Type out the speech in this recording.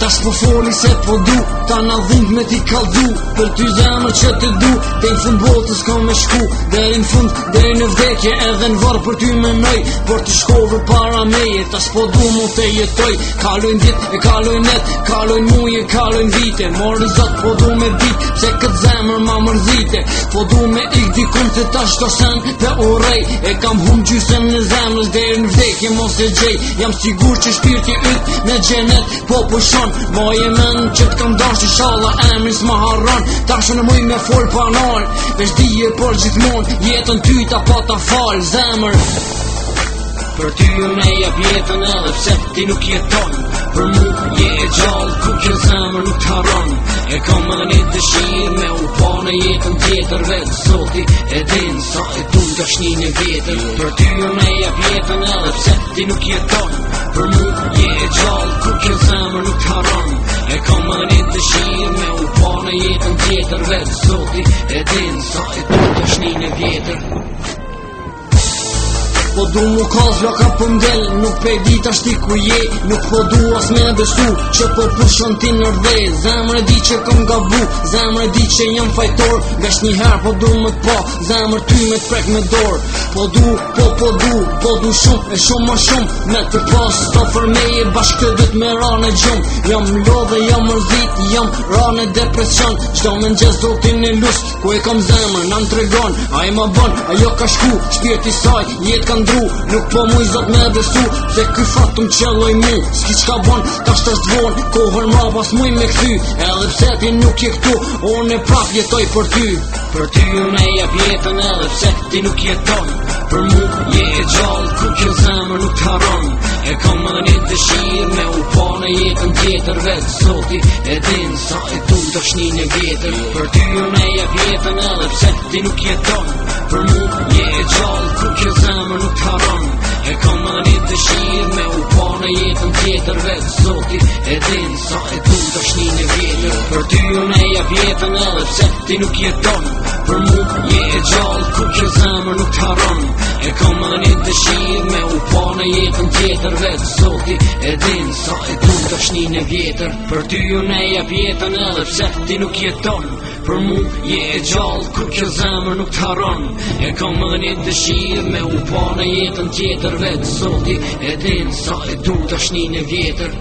tash po foli se po du ta na dhind me ti kaldu për ty zemër që të du dhe në fund botës ka me shku deri në fund, deri në vdekje edhe në varë për ty menoj por të shkove para meje tash po du mu të jetoj kalojnë dit e kalojnë net kalojnë muje, kalojnë vite mori zot po du me bit pse këtë zemër ma mërzite po du me ik dikun të tash do sen dhe urej e kam hum gjysën në zemrës deri në vdekje mos e gjej jam sigur që shpirti yt në gjenet po pushon moje men që t'kam dash inshallah emrin s'ma harron tash në muj me fol panal veç dije por gjithmon jetën ty ta pa ta fal zemër për ty unë e jap jetën edhe pse ti nuk jeton për mu je e gjallë ku kjo zemër nuk t'harron e kam edhe një dëshirë me u pa në jetën tjetër vetë zoti e din sa e dun dashnin e vjetër për ty unë e jap jetën edhe pse ti nuk jeton për mu je e gjallë ku kjo zemër nuk t'harron e kam edhe një dëshirë me u pa në jetën tjetër vetë zoti e din sa e dun dashnin e vjetër po du mu kallë floka për mdel nuk pe dit ashti ku je nuk po du as me besu që po pushon ti nërde zemër e di që kom gabu zemër e di që jam fajtor vesh njëherë po du më t'pa zemër ty me t'prek me dor po du shumë e shumë ma shumë me të pas sto për meje bashkë të dyt me rane gjumë jam lodhe, jam mërzit, jam rane depresion qdo me nxez do ti në lus ku e kom zemër në më tregon a i ma bon, ajo ka shku shpirti saj, jet kan nuk po muj zot me besu se ky fatum qëlloj mu s'ki qka bon, tash tash t'von kohër mra pas muj me këthy edhe pse ti nuk je këtu unë e prap jetoj për ty unë e jap jetën edhe pse ti nuk jeton për mu je e gjallë ku kjo zemër nuk t'harron e kam edhe një dëshirë me u pa në jetën tjetër vetë zoti e din sa e du dashnin e vjetër për ty unë e jap jetën edhe pse ti nuk jeton për mu je e gjallë ku kjo zemër nuk t'harron e kam edhe një dëshirë me u pa në jetën tjetër vetë zoti e din sa e du dashnin e vjetër për ty unë e jap jetën edhe pse ti nuk jeton për mu je e gjallë ku kjo zemër nuk t'harron e kam edhe një dëshirë me u pa në jetën tjetër vetë zoti e din sa e du dashnin e vjetër për ty unë e jap jetën edhe pse ti nuk jeton për mu je e gjallë ku kjo zemër nuk t'harron e kam edhe një dëshirë me u pa në jetën tjetër vetë zoti e din sa e du dashnin e vjetër